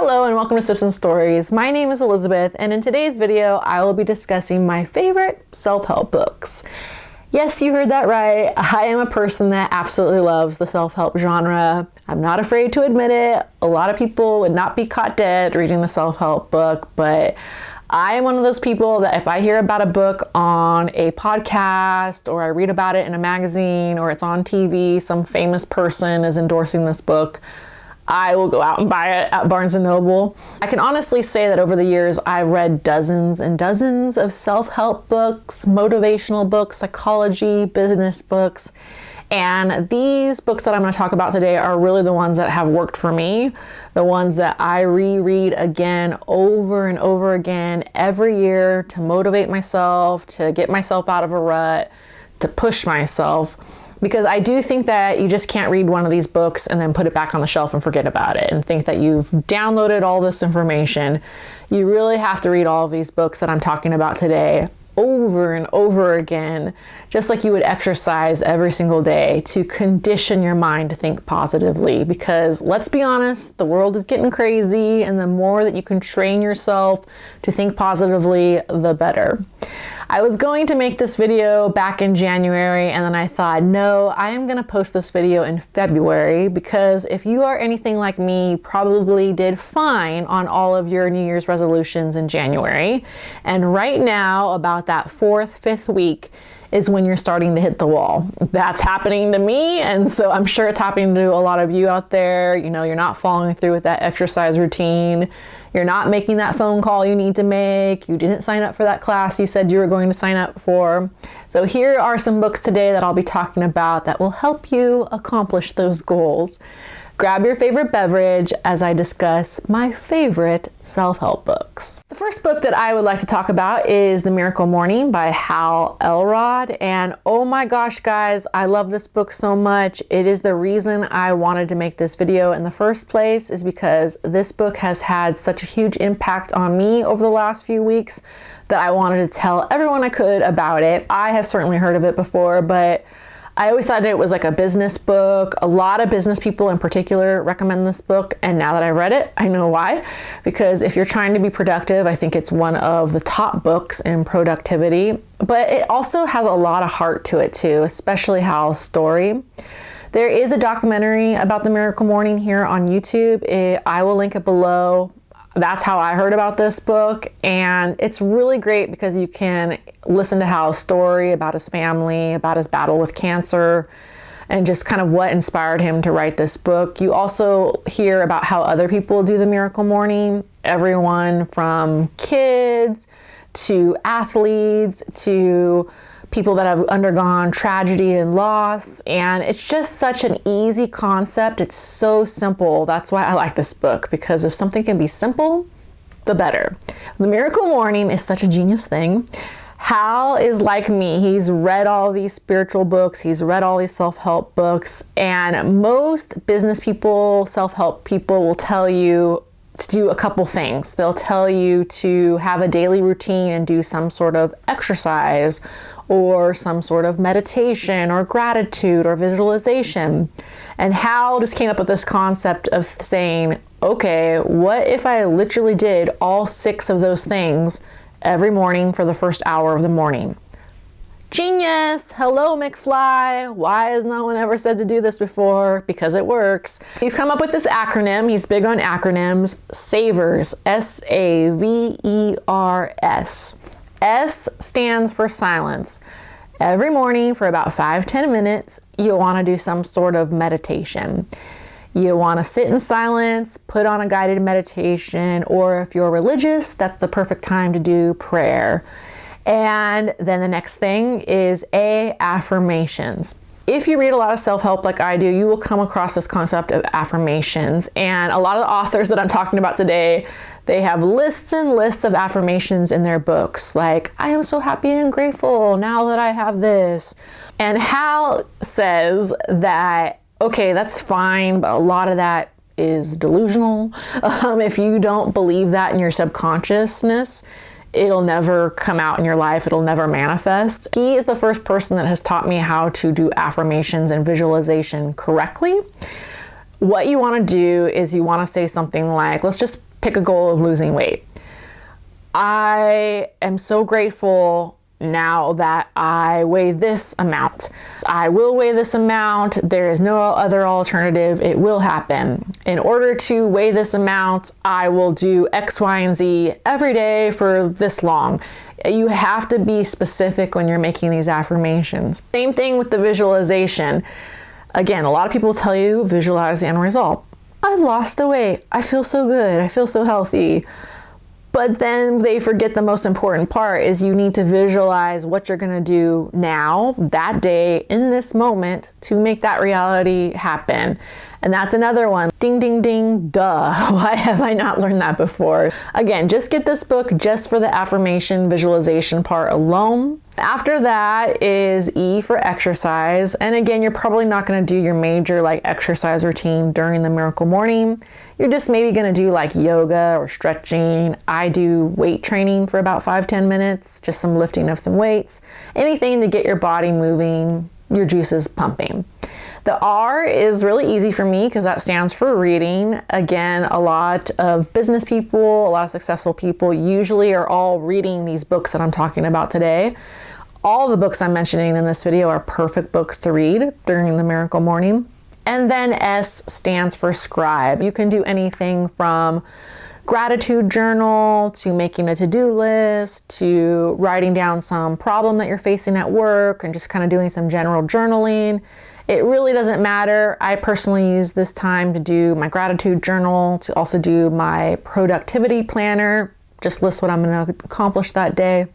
Hello and welcome to Sips and Stories. My name is Elizabeth, and in today's video, I will be discussing my favorite self-help books. Yes, you heard that right. I am a person that absolutely loves the self-help genre. I'm not afraid to admit it. A lot of people would not be caught dead reading the self-help book, but I am one of those people that if I hear about a book on a podcast or I read about it in a magazine or it's on TV, some famous person is endorsing this book, I will go out and buy it at Barnes & Noble. I can honestly say that over the years, I've read dozens and dozens of self-help books, motivational books, psychology, business books. And these books that I'm going to talk about today are really the ones that have worked for me, the ones that I reread again over and over again every year to motivate myself, to get myself out of a rut, to push myself. Because I do think that you just can't read one of these books and then put it back on the shelf and forget about it and think that you've downloaded all this information. You really have to read all of these books that I'm talking about today over and over again, just like you would exercise every single day to condition your mind to think positively. Because let's be honest, the world is getting crazy, and the more that you can train yourself to think positively, the better. I was going to make this video back in January, and then I thought, no, I am going to post this video in February, because if you are anything like me, you probably did fine on all of your New Year's resolutions in January. And right now, about that 4th, 5th week is when you're starting to hit the wall. That's happening to me, and so I'm sure it's happening to a lot of you out there. You know, you're not following through with that exercise routine. You're not making that phone call you need to make. You didn't sign up for that class you said you were going to sign up for. So here are some books today that I'll be talking about that will help you accomplish those goals. Grab your favorite beverage as I discuss my favorite self-help books. The first book that I would like to talk about is The Miracle Morning by Hal Elrod. And oh my gosh, guys, I love this book so much. It is the reason I wanted to make this video in the first place, is because this book has had such a huge impact on me over the last few weeks that I wanted to tell everyone I could about it. I have certainly heard of it before, but I always thought it was like a business book. A lot of business people in particular recommend this book. And now that I've read it, I know why. Because if you're trying to be productive, I think it's one of the top books in productivity. But it also has a lot of heart to it too, especially Hal's story. There is a documentary about The Miracle Morning here on YouTube. I will link it below. That's how I heard about this book, and it's really great because you can listen to Hal's story about his family, about his battle with cancer, and just kind of what inspired him to write this book. You also hear about how other people do the Miracle Morning, everyone from kids to athletes to people that have undergone tragedy and loss, and it's just such an easy concept. It's so simple. That's why I like this book, because if something can be simple, the better. The Miracle Morning is such a genius thing. Hal is like me. He's read all these spiritual books. He's read all these self-help books, and most business people, self-help people will tell you to do a couple things. They'll tell you to have a daily routine and do some sort of exercise or some sort of meditation or gratitude or visualization. And Hal just came up with this concept of saying, okay, what if I literally did all 6 of those things every morning for the first hour of the morning? Genius! Hello, McFly! Why has no one ever said to do this before? Because it works. He's come up with this acronym. He's big on acronyms. SAVERS. S-A-V-E-R-S. S stands for silence. Every morning for about 5-10 minutes, you'll want to do some sort of meditation. You want to sit in silence, put on a guided meditation, or if you're religious, that's the perfect time to do prayer. And then the next thing is affirmations. If you read a lot of self-help like I do, you will come across this concept of affirmations. And a lot of the authors that I'm talking about today, they have lists and lists of affirmations in their books, like, I am so happy and grateful now that I have this. And Hal says that, okay, that's fine, but a lot of that is delusional. If you don't believe that in your subconsciousness, it'll never come out in your life. It'll never manifest. He is the first person that has taught me how to do affirmations and visualization correctly. What you want to do is you want to say something like, let's just pick a goal of losing weight. I am so grateful now that I weigh this amount. I will weigh this amount. There is no other alternative. It will happen. In order to weigh this amount, I will do X, Y, and Z every day for this long. You have to be specific when you're making these affirmations. Same thing with the visualization. Again, a lot of people tell you visualize the end result. I've lost the weight. I feel so good. I feel so healthy. But then they forget the most important part is you need to visualize what you're gonna do now, that day, in this moment to make that reality happen. And that's another one. Ding, ding, ding, duh. Why have I not learned that before? Again, just get this book just for the affirmation visualization part alone. After that is E for exercise. And again, you're probably not going to do your major like exercise routine during the miracle morning. You're just maybe going to do like yoga or stretching. I do weight training for about 5-10 minutes, just some lifting of some weights, anything to get your body moving, your juices pumping. The R is really easy for me because that stands for reading. Again, a lot of business people, a lot of successful people usually are all reading these books that I'm talking about today. All the books I'm mentioning in this video are perfect books to read during the miracle morning. And then S stands for scribe. You can do anything from gratitude journal to making a to-do list to writing down some problem that you're facing at work and just kind of doing some general journaling. It really doesn't matter. I personally use this time to do my gratitude journal, to also do my productivity planner, just list what I'm going to accomplish that day.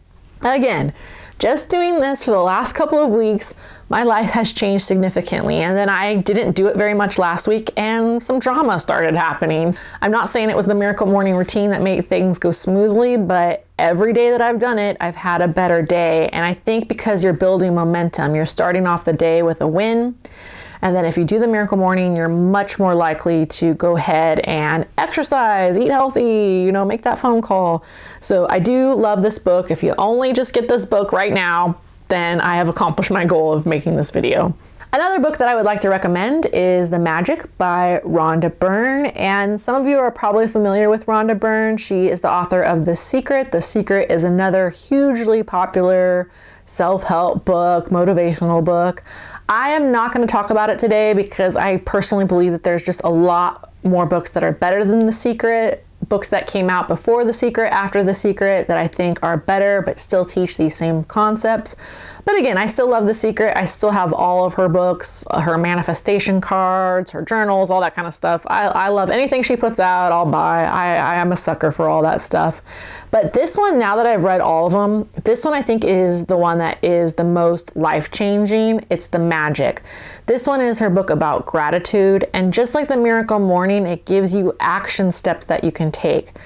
Again, just doing this for the last couple of weeks, my life has changed significantly. And then I didn't do it very much last week and some drama started happening. I'm not saying it was the miracle morning routine that made things go smoothly, but every day that I've done it, I've had a better day. And I think because you're building momentum, you're starting off the day with a win. And then if you do the miracle morning, you're much more likely to go ahead and exercise, eat healthy, make that phone call. So I do love this book. If you only just get this book right now, then I have accomplished my goal of making this video. Another book that I would like to recommend is The Magic by Rhonda Byrne. And some of you are probably familiar with Rhonda Byrne. She is the author of The Secret. The Secret is another hugely popular self-help book, motivational book. I am not going to talk about it today because I personally believe that there's just a lot more books that are better than The Secret, books that came out before The Secret, after The Secret, that I think are better but still teach these same concepts. But again, I still love The Secret. I still have all of her books, her manifestation cards, her journals, all that kind of stuff. I love anything she puts out, I'll buy. I am a sucker for all that stuff. But this one, now that I've read all of them, this one I think is the one that is the most life-changing. It's The Magic. This one is her book about gratitude. And just like the Miracle Morning, it gives you action steps that you can take.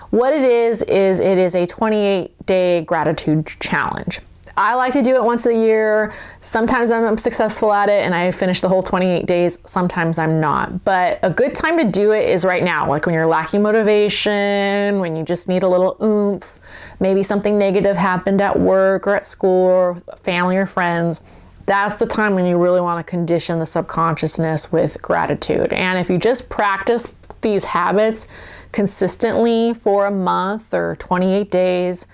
What it is it is a 28-day gratitude challenge. I like to do it once a year. Sometimes I'm successful at it and I finish the whole 28 days. Sometimes I'm not. But a good time to do it is right now, like when you're lacking motivation, when you just need a little oomph, maybe something negative happened at work or at school or family or friends. That's the time when you really want to condition the subconsciousness with gratitude. And if you just practice these habits consistently for a month or 28 days,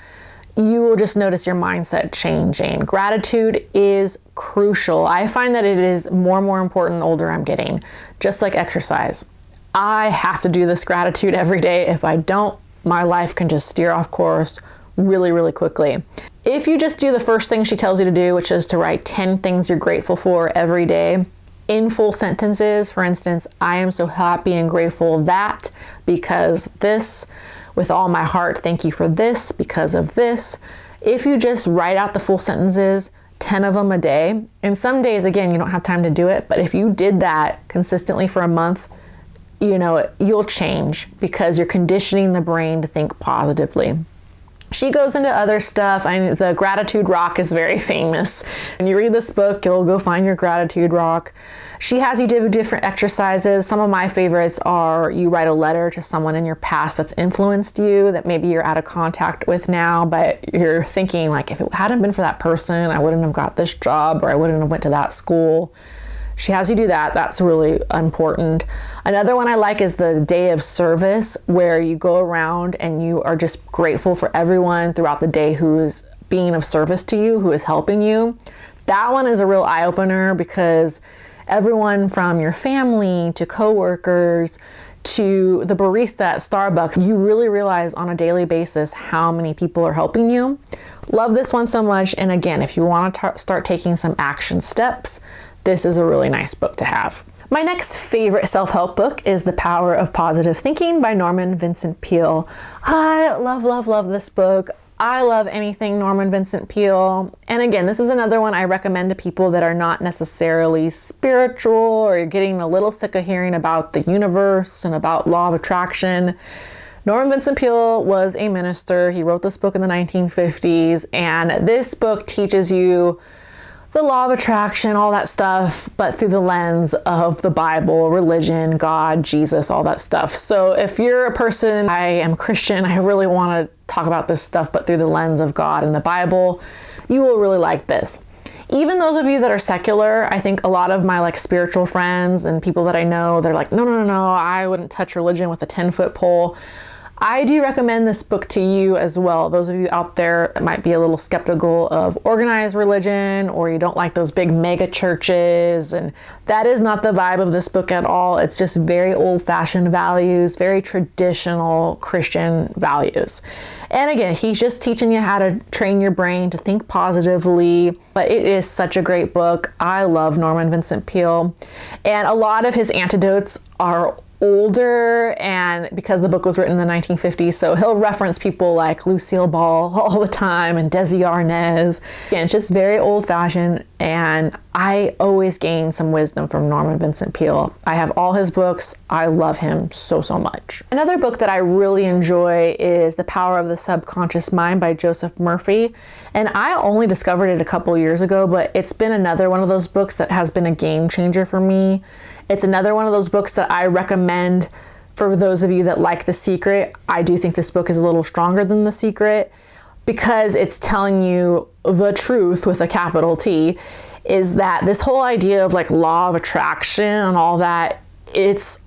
you will just notice your mindset changing. Gratitude is crucial. I find that it is more and more important the older I'm getting, just like exercise. I have to do this gratitude every day. If I don't, my life can just steer off course really, really quickly. If you just do the first thing she tells you to do, which is to write 10 things you're grateful for every day in full sentences, for instance, I am so happy and grateful that because this, with all my heart, thank you for this, because of this. If you just write out the full sentences, 10 of them a day, and some days, again, you don't have time to do it, but if you did that consistently for a month, you'll change because you're conditioning the brain to think positively. She goes into other stuff. The gratitude rock is very famous. When you read this book, you'll go find your gratitude rock. She has you do different exercises. Some of my favorites are you write a letter to someone in your past that's influenced you, that maybe you're out of contact with now, but you're thinking like, if it hadn't been for that person, I wouldn't have got this job or I wouldn't have went to that school. She has you do that. That's really important. Another one I like is the day of service, where you go around and you are just grateful for everyone throughout the day who is being of service to you, who is helping you. That one is a real eye-opener, because everyone from your family to coworkers to the barista at Starbucks, you really realize on a daily basis how many people are helping you. Love this one so much. And again, if you want to start taking some action steps, this is a really nice book to have. My next favorite self-help book is The Power of Positive Thinking by Norman Vincent Peale. I love this book. I love anything Norman Vincent Peale. And again, this is another one I recommend to people that are not necessarily spiritual, or you're getting a little sick of hearing about the universe and about law of attraction. Norman Vincent Peale was a minister. He wrote this book in the 1950s, and this book teaches you the law of attraction, all that stuff, but through the lens of the Bible, religion, God, Jesus, all that stuff. So if you're a person, I am Christian, I really want to talk about this stuff, but through the lens of God and the Bible, you will really like this. Even those of you that are secular, I think a lot of my spiritual friends and people that I know, they're like, no, I wouldn't touch religion with a 10-foot pole. I do recommend this book to you as well. Those of you out there that might be a little skeptical of organized religion, or you don't like those big mega churches, and that is not the vibe of this book at all. It's just very old-fashioned values, very traditional Christian values. And again, he's just teaching you how to train your brain to think positively, but it is such a great book. I love Norman Vincent Peale, and a lot of his antidotes are older, and because the book was written in the 1950s, so he'll reference people like Lucille Ball all the time and Desi Arnaz. And it's just very old-fashioned, and I always gain some wisdom from Norman Vincent Peale. I have all his books. I love him so much. Another book that I really enjoy is The Power of the Subconscious Mind by Joseph Murphy, and I only discovered it a couple years ago, but it's been another one of those books that has been a game changer for me. It's another one of those books that I recommend for those of you that like The Secret. I do think this book is a little stronger than The Secret, because it's telling you the truth with a capital T, is that this whole idea of law of attraction and all that, it's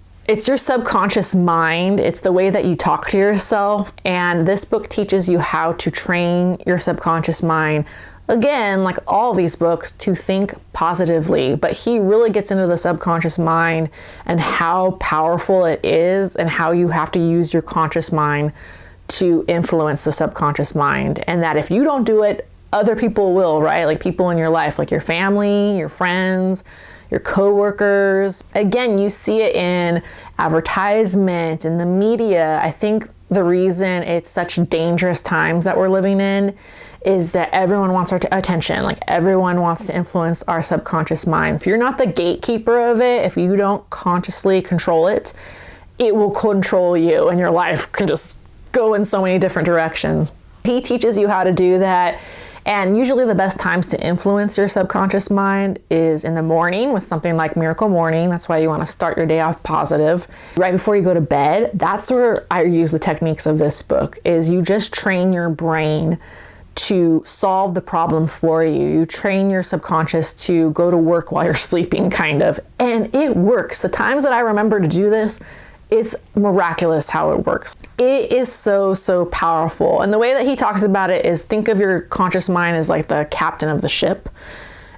your subconscious mind. It's the way that you talk to yourself. And this book teaches you how to train your subconscious mind, again, like all these books, to think positively. But he really gets into the subconscious mind and how powerful it is, and how you have to use your conscious mind to influence the subconscious mind. And that if you don't do it, other people will, right? Like people in your life, like your family, your friends, your coworkers. Again, you see it in advertisement, in the media. I think the reason it's such dangerous times that we're living in is that everyone wants our attention. Like everyone wants to influence our subconscious minds. If you're not the gatekeeper of it, if you don't consciously control it, it will control you, and your life can just go in so many different directions. He teaches you how to do that. And usually the best times to influence your subconscious mind is in the morning with something like Miracle Morning. That's why you want to start your day off positive. Right before you go to bed, that's where I use the techniques of this book, is you just train your brain to solve the problem for you. You train your subconscious to go to work while you're sleeping, kind of. And it works. The times that I remember to do this, it's miraculous how it works. It is so, so powerful. And the way that he talks about it is, think of your conscious mind as like the captain of the ship,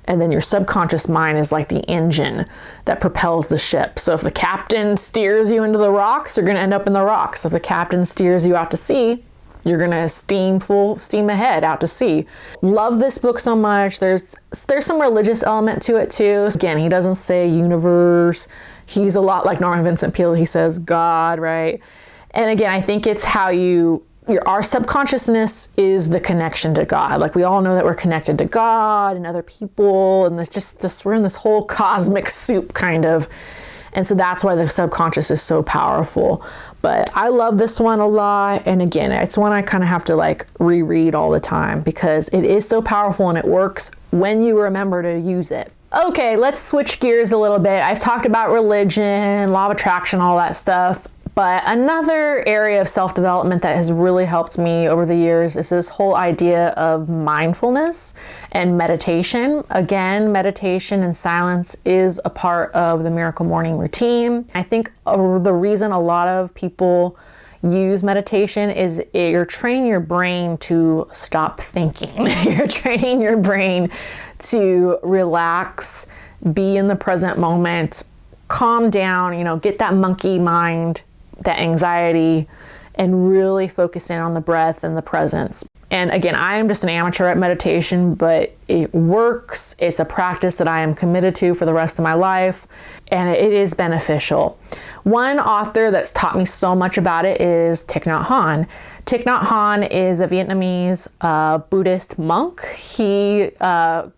and then your subconscious mind is like the engine that propels the ship. So if the captain steers you into the rocks, you're going to end up in the rocks. If the captain steers you out to sea, you're going to full steam ahead out to sea. Love this book so much. There's some religious element to it too. Again, he doesn't say universe. He's a lot like Norman Vincent Peale. He says God, right? And again, I think it's how our subconsciousness is the connection to God. Like we all know that we're connected to God and other people, and we're in this whole cosmic soup kind of. And so that's why the subconscious is so powerful. But I love this one a lot. And again, it's one I kind of have to like reread all the time, because it is so powerful and it works when you remember to use it. Okay, let's switch gears a little bit. I've talked about religion, law of attraction, all that stuff. But another area of self-development that has really helped me over the years is this whole idea of mindfulness and meditation. Again, meditation and silence is a part of the Miracle Morning routine. I think the reason a lot of people use meditation is you're training your brain to stop thinking. You're training your brain to relax, be in the present moment, calm down, get that monkey mind, that anxiety, and really focus in on the breath and the presence. And again, I am just an amateur at meditation, but it works. It's a practice that I am committed to for the rest of my life, and it is beneficial. One author that's taught me so much about it is Thich Nhat Hanh. Thich Nhat Hanh is a Vietnamese Buddhist monk. He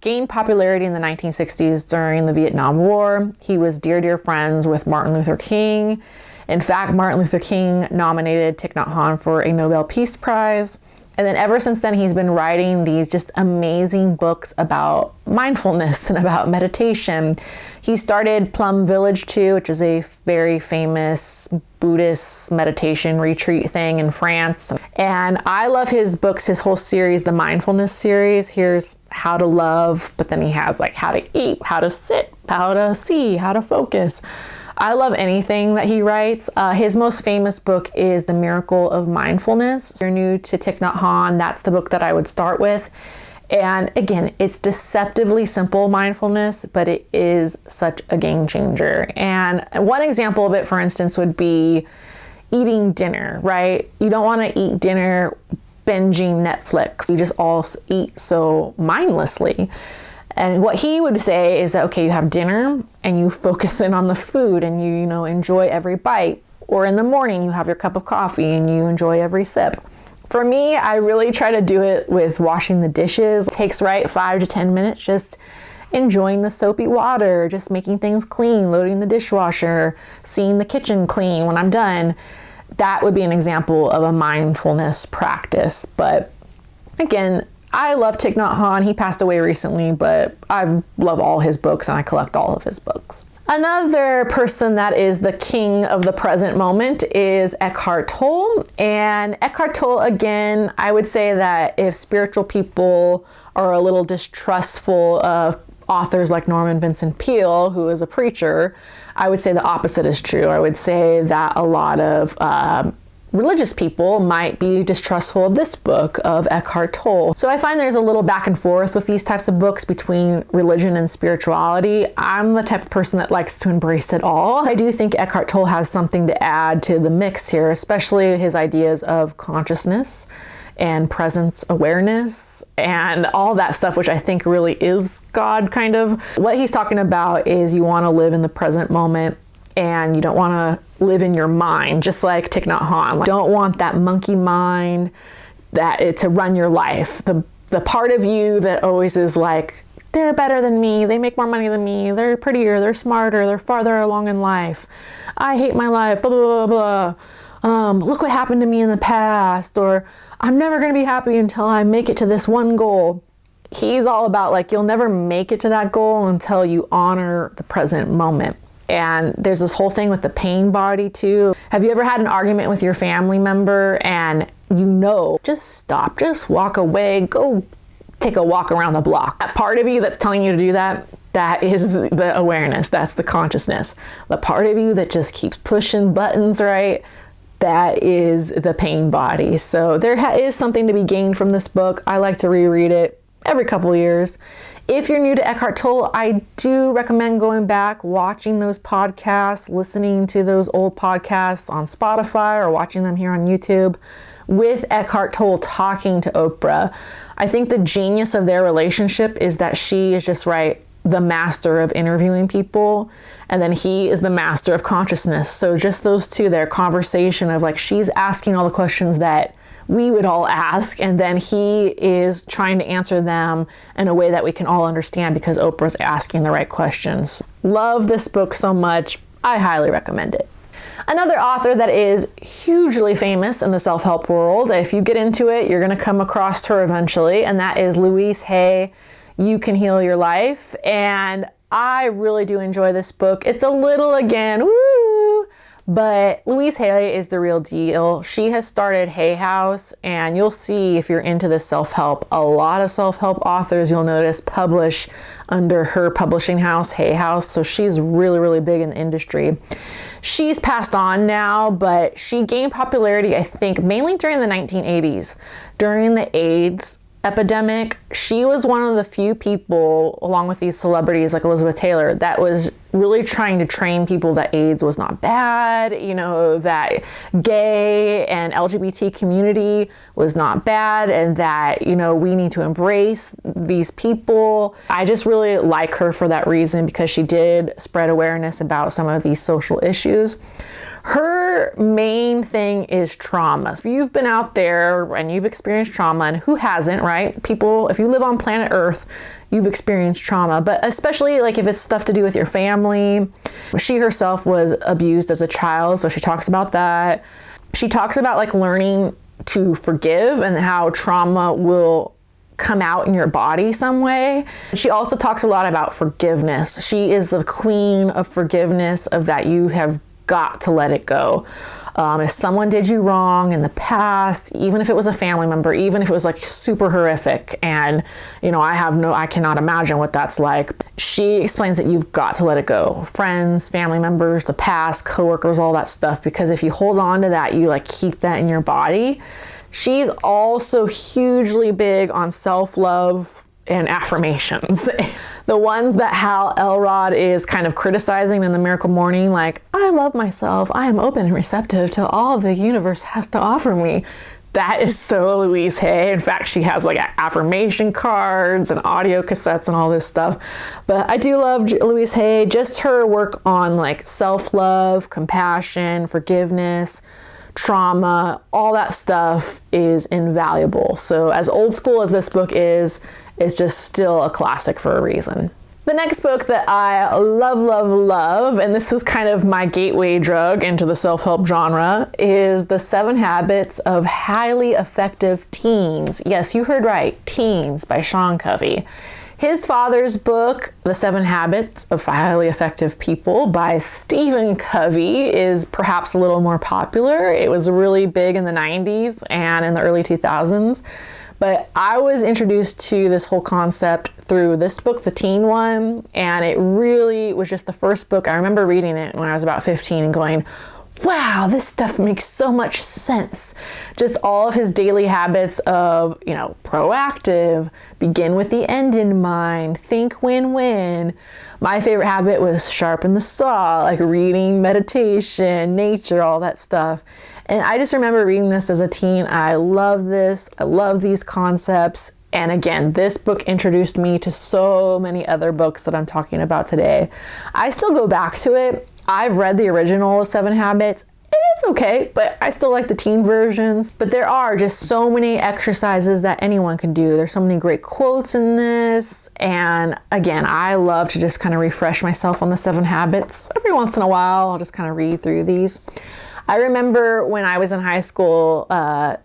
gained popularity in the 1960s during the Vietnam War. He was dear friends with Martin Luther King. In fact, Martin Luther King nominated Thich Nhat Hanh for a Nobel Peace Prize. And then ever since then, he's been writing these just amazing books about mindfulness and about meditation. He started Plum Village too, which is a very famous Buddhist meditation retreat thing in France. And I love his books, his whole series, the Mindfulness series. Here's how to love, but then he has like how to eat, how to sit, how to see, how to focus. I love anything that he writes. His most famous book is The Miracle of Mindfulness. If you're new to Thich Nhat Hanh, that's the book that I would start with. And again, it's deceptively simple mindfulness, but it is such a game changer. And one example of it, for instance, would be eating dinner, right? You don't want to eat dinner binging Netflix. You just all eat so mindlessly. And what he would say is that, okay, you have dinner and you focus in on the food and you enjoy every bite. Or in the morning, you have your cup of coffee and you enjoy every sip. For me, I really try to do it with washing the dishes. It takes 5 to 10 minutes just enjoying the soapy water, just making things clean, loading the dishwasher, seeing the kitchen clean when I'm done. That would be an example of a mindfulness practice. But again, I love Thich Nhat Hanh. He passed away recently, but I love all his books and I collect all of his books. Another person that is the king of the present moment is Eckhart Tolle. And Eckhart Tolle, again, I would say that if spiritual people are a little distrustful of authors like Norman Vincent Peale, who is a preacher, I would say the opposite is true. I would say that a lot of religious people might be distrustful of this book of Eckhart Tolle. So I find there's a little back and forth with these types of books between religion and spirituality. I'm the type of person that likes to embrace it all. I do think Eckhart Tolle has something to add to the mix here, especially his ideas of consciousness and presence awareness and all that stuff, which I think really is God kind of. What he's talking about is you want to live in the present moment and you don't want to live in your mind, just like Thich Nhat Hanh. You don't want that monkey mind to run your life. The part of you that always is like, they're better than me, they make more money than me, they're prettier, they're smarter, they're farther along in life. I hate my life, blah, blah, blah, blah. Look what happened to me in the past, or I'm never going to be happy until I make it to this one goal. He's all about you'll never make it to that goal until you honor the present moment. And there's this whole thing with the pain body too. Have you ever had an argument with your family member and just stop, just walk away, go take a walk around the block? That part of you that's telling you to do that, that is the awareness, that's the consciousness. The part of you that just keeps pushing buttons, right? That is the pain body. So there is something to be gained from this book. I like to reread it every couple of years. If you're new to Eckhart Tolle, I do recommend going back, watching those podcasts, listening to those old podcasts on Spotify or watching them here on YouTube with Eckhart Tolle talking to Oprah. I think the genius of their relationship is that she is just the master of interviewing people, and then he is the master of consciousness. So just those two, their conversation of she's asking all the questions that we would all ask, and then he is trying to answer them in a way that we can all understand because Oprah's asking the right questions. Love this book so much. I highly recommend it. Another author that is hugely famous in the self-help world, if you get into it, you're going to come across her eventually, and that is Louise Hay, You Can Heal Your Life. And I really do enjoy this book. It's a little, again, woo, But Louise Hay is the real deal. She has started Hay House, and you'll see if you're into this self-help, a lot of self-help authors you'll notice publish under her publishing house, Hay House. So she's really, really big in the industry. She's passed on now, but she gained popularity, I think, mainly during the 1980s. During the AIDS epidemic, she was one of the few people, along with these celebrities like Elizabeth Taylor, that was really trying to train people that AIDS was not bad, you know, that gay and LGBT community was not bad, and that, you know, we need to embrace these people. I just really like her for that reason, because she did spread awareness about some of these social issues. Her main thing is trauma. So you've been out there and you've experienced trauma, and who hasn't, right? People, if you live on planet Earth, you've experienced trauma, but especially like if it's stuff to do with your family. She herself was abused as a child, so she talks about that. She talks about like learning to forgive and how trauma will come out in your body some way. She also talks a lot about forgiveness. She is the queen of forgiveness, of that you have got to let it go. If someone did you wrong in the past, even if it was a family member, even if it was like super horrific, and you know, I cannot imagine what that's like. She explains that you've got to let it go. Friends, family members, the past, coworkers, all that stuff, because if you hold on to that, you like keep that in your body. She's also hugely big on self-love and affirmations. The ones that Hal Elrod is kind of criticizing in The Miracle Morning, like, I love myself, I am open and receptive to all the universe has to offer me. That is so Louise Hay. In fact, she has like affirmation cards and audio cassettes and all this stuff. But I do love Louise Hay. Just her work on like self-love, compassion, forgiveness, trauma, all that stuff is invaluable. So as old school as this book is, it's just still a classic for a reason. The next book that I love, love, love, and this was kind of my gateway drug into the self-help genre, is The 7 Habits of Highly Effective Teens. Yes, you heard right, Teens by Sean Covey. His father's book, The 7 Habits of Highly Effective People by Stephen Covey, is perhaps a little more popular. It was really big in the 90s and in the early 2000s. But I was introduced to this whole concept through this book, the teen one, and it really was just the first book. I remember reading it when I was about 15 and going, wow, this stuff makes so much sense. Just all of his daily habits of, you know, proactive, begin with the end in mind, think win-win. My favorite habit was sharpen the saw, like reading, meditation, nature, all that stuff. And I just remember reading this as a teen. I love this. I love these concepts. And again, this book introduced me to so many other books that I'm talking about today. I still go back to it. I've read the original 7 Habits. It's okay, but I still like the teen versions. But there are just so many exercises that anyone can do. There's so many great quotes in this. And again, I love to just kind of refresh myself on the 7 Habits. Every once in a while, I'll just kind of read through these. I remember when I was in high school,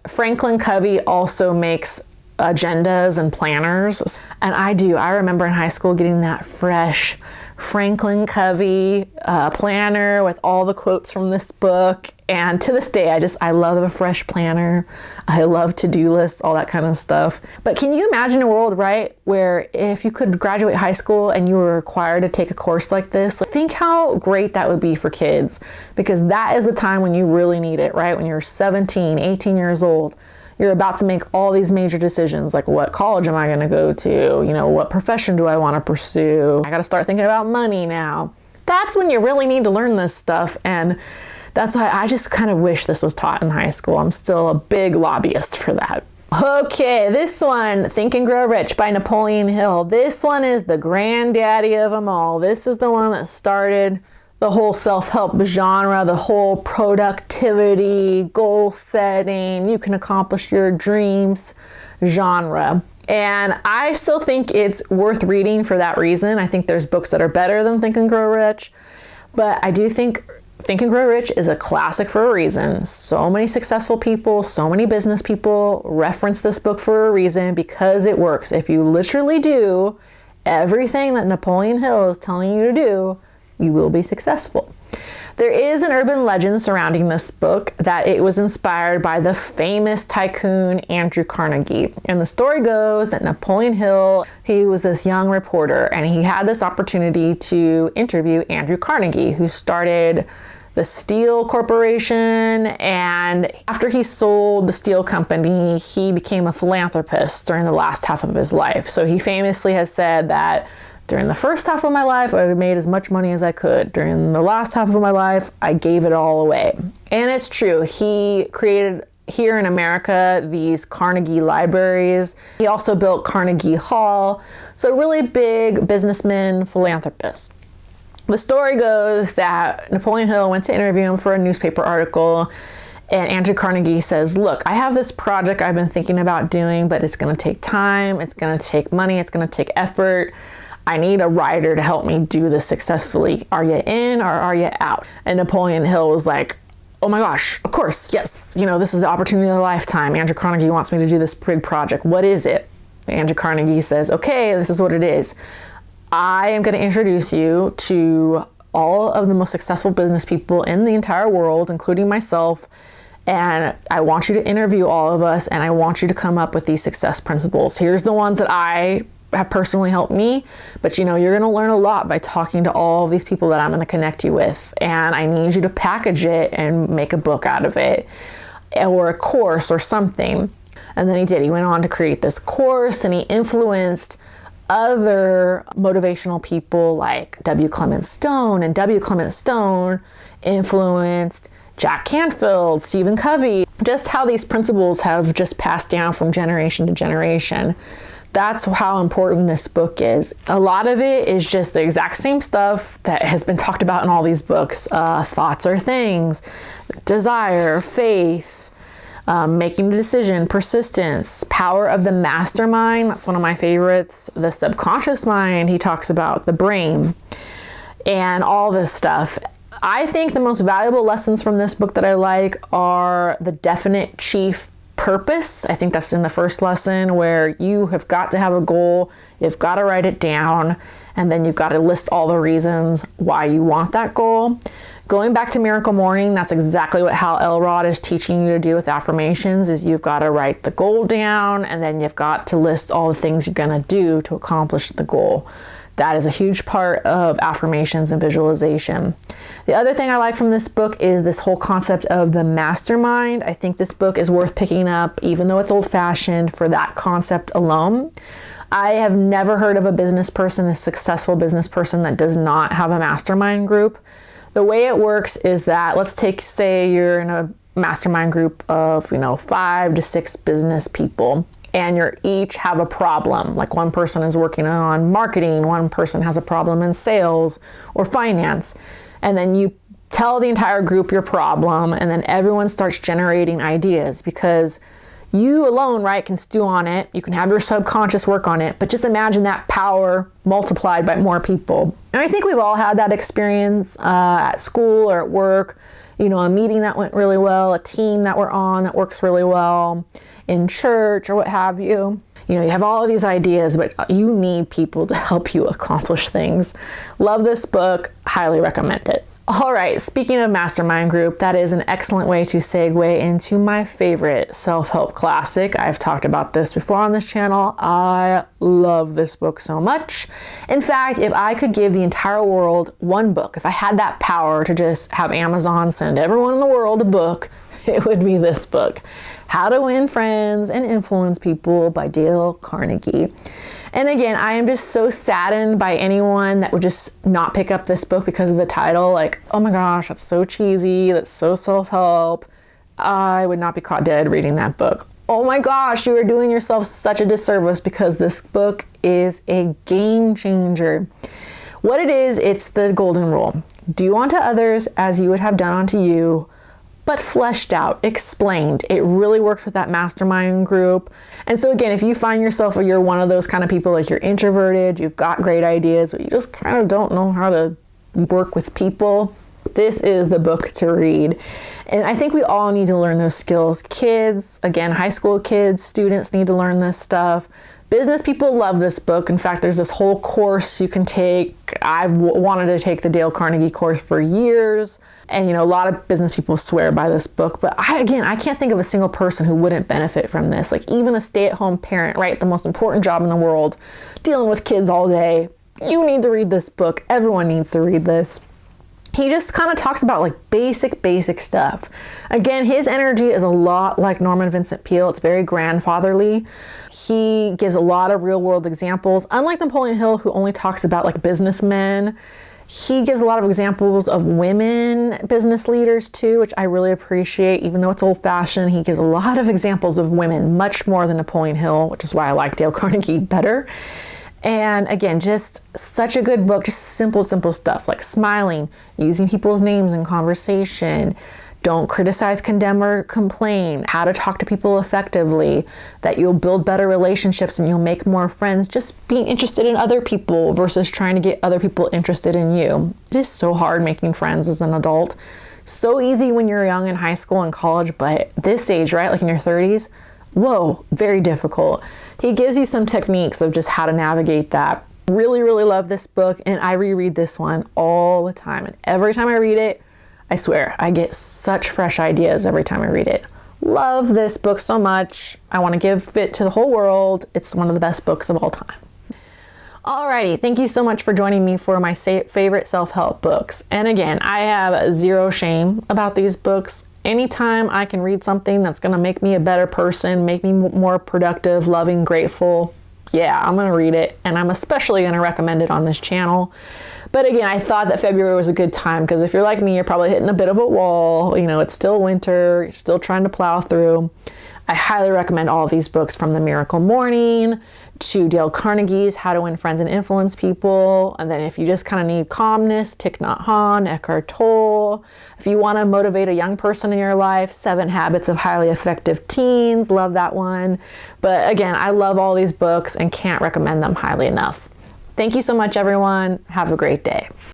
Franklin Covey also makes agendas and planners. And I remember in high school getting that fresh Franklin Covey planner with all the quotes from this book. And to this day, I love a fresh planner. I love to-do lists, all that kind of stuff. But can you imagine a world, right, where if you could graduate high school and you were required to take a course like this? Think how great that would be for kids, because that is the time when you really need it, right? When you're 17, 18 years old. You're about to make all these major decisions, like what college am I going to go to? You know, what profession do I want to pursue? I got to start thinking about money now. That's when you really need to learn this stuff. And that's why I just kind of wish this was taught in high school. I'm still a big lobbyist for that. Okay, this one, Think and Grow Rich by Napoleon Hill. This one is the granddaddy of them all. This is the one that started the whole self-help genre, the whole productivity, goal setting, you can accomplish your dreams genre. And I still think it's worth reading for that reason. I think there's books that are better than Think and Grow Rich, but I do think Think and Grow Rich is a classic for a reason. So many successful people, so many business people reference this book for a reason, because it works. If you literally do everything that Napoleon Hill is telling you to do, you will be successful. There is an urban legend surrounding this book that it was inspired by the famous tycoon Andrew Carnegie. And the story goes that Napoleon Hill, he was this young reporter, and he had this opportunity to interview Andrew Carnegie, who started the Steel Corporation, and after he sold the steel company, he became a philanthropist during the last half of his life. So he famously has said that during the first half of my life, I made as much money as I could. During the last half of my life, I gave it all away. And it's true. He created here in America these Carnegie libraries. He also built Carnegie Hall. So really big businessman, philanthropist. The story goes that Napoleon Hill went to interview him for a newspaper article, and Andrew Carnegie says, look, I have this project I've been thinking about doing, but it's going to take time, it's going to take money, it's going to take effort. I need a writer to help me do this successfully. Are you in or are you out? And Napoleon Hill was like, oh my gosh, of course, yes. This is the opportunity of a lifetime. Andrew Carnegie wants me to do this big project. What is it? Andrew Carnegie says, okay, this is what it is. I am going to introduce you to all of the most successful business people in the entire world, including myself. And I want you to interview all of us, and I want you to come up with these success principles. Here's the ones that I have personally helped me, but you're going to learn a lot by talking to all of these people that I'm going to connect you with. And I need you to package it and make a book out of it, or a course or something. And then he did. He went on to create this course, and he influenced other motivational people like W. Clement Stone, and W. Clement Stone influenced Jack Canfield, Stephen Covey, just how these principles have just passed down from generation to generation. That's how important this book is. A lot of it is just the exact same stuff that has been talked about in all these books. Thoughts are things, desire, faith, making a decision, persistence, power of the mastermind. That's one of my favorites. The subconscious mind, he talks about the brain and all this stuff. I think the most valuable lessons from this book that I like are the definite chief purpose. I think that's in the first lesson, where you have got to have a goal, you've got to write it down, and then you've got to list all the reasons why you want that goal. Going back to Miracle Morning, that's exactly what Hal Elrod is teaching you to do with affirmations, is you've got to write the goal down, and then you've got to list all the things you're going to do to accomplish the goal. That is a huge part of affirmations and visualization. The other thing I like from this book is this whole concept of the mastermind. I think this book is worth picking up, even though it's old-fashioned, for that concept alone. I have never heard of a business person, a successful business person, that does not have a mastermind group. The way it works is that, let's take, say you're in a mastermind group of, 5 to 6 business people, and you each have a problem. Like one person is working on marketing, one person has a problem in sales or finance. And then you tell the entire group your problem, and then everyone starts generating ideas, because you alone, right, can stew on it. You can have your subconscious work on it, but just imagine that power multiplied by more people. And I think we've all had that experience at school or at work. A meeting that went really well, a team that we're on that works really well, in church or what have you. You have all of these ideas, but you need people to help you accomplish things. Love this book, highly recommend it. All right, speaking of mastermind group, that is an excellent way to segue into my favorite self-help classic. I've talked about this before on this channel. I love this book so much. In fact, if I could give the entire world one book, if I had that power to just have Amazon send everyone in the world a book, it would be this book, How to Win Friends and Influence People by Dale Carnegie. And again, I am just so saddened by anyone that would just not pick up this book because of the title. Like, oh my gosh, that's so cheesy, that's so self-help. I would not be caught dead reading that book. Oh my gosh, you are doing yourself such a disservice, because this book is a game changer. What it is, it's the golden rule. Do unto others as you would have done unto you, but fleshed out, explained. It really works with that mastermind group. And so again, if you find yourself, or you're one of those kind of people, like you're introverted, you've got great ideas, but you just kind of don't know how to work with people, this is the book to read. And I think we all need to learn those skills. Kids, again, high school kids, students need to learn this stuff. Business people love this book. In fact, there's this whole course you can take. I've wanted to take the Dale Carnegie course for years. And, a lot of business people swear by this book. But I can't think of a single person who wouldn't benefit from this. Like even a stay-at-home parent, right? The most important job in the world, dealing with kids all day. You need to read this book. Everyone needs to read this. He just kind of talks about like basic stuff. Again, his energy is a lot like Norman Vincent Peale. It's very grandfatherly. He gives a lot of real world examples. Unlike Napoleon Hill, who only talks about like businessmen, he gives a lot of examples of women business leaders too, which I really appreciate. Even though it's old fashioned, he gives a lot of examples of women, much more than Napoleon Hill, which is why I like Dale Carnegie better. And again, just such a good book, just simple stuff like smiling, using people's names in conversation, don't criticize, condemn, or complain, how to talk to people effectively, that you'll build better relationships and you'll make more friends, just being interested in other people versus trying to get other people interested in you. It is so hard making friends as an adult. So easy when you're young in high school and college, but this age, right, like in your 30s, whoa, very difficult. He gives you some techniques of just how to navigate that. Really love this book, and I reread this one all the time. And every time I read it, I swear, I get such fresh ideas every time I read it. Love this book so much. I want to give it to the whole world. It's one of the best books of all time. Alrighty, thank you so much for joining me for my favorite self-help books. And again, I have zero shame about these books. Anytime I can read something that's going to make me a better person, make me more productive, loving, grateful, yeah, I'm going to read it. And I'm especially going to recommend it on this channel. But again, I thought that February was a good time because if you're like me, you're probably hitting a bit of a wall. It's still winter, you're still trying to plow through. I highly recommend all of these books, from The Miracle Morning to Dale Carnegie's How to Win Friends and Influence People. And then if you just kind of need calmness, Thich, Nhat, Hanh, Eckhart, Tolle. If you want to motivate a young person in your life, 7 Habits of Highly Effective Teens. Love that one. But again, I love all these books and can't recommend them highly enough. Thank you so much, everyone. Have a great day.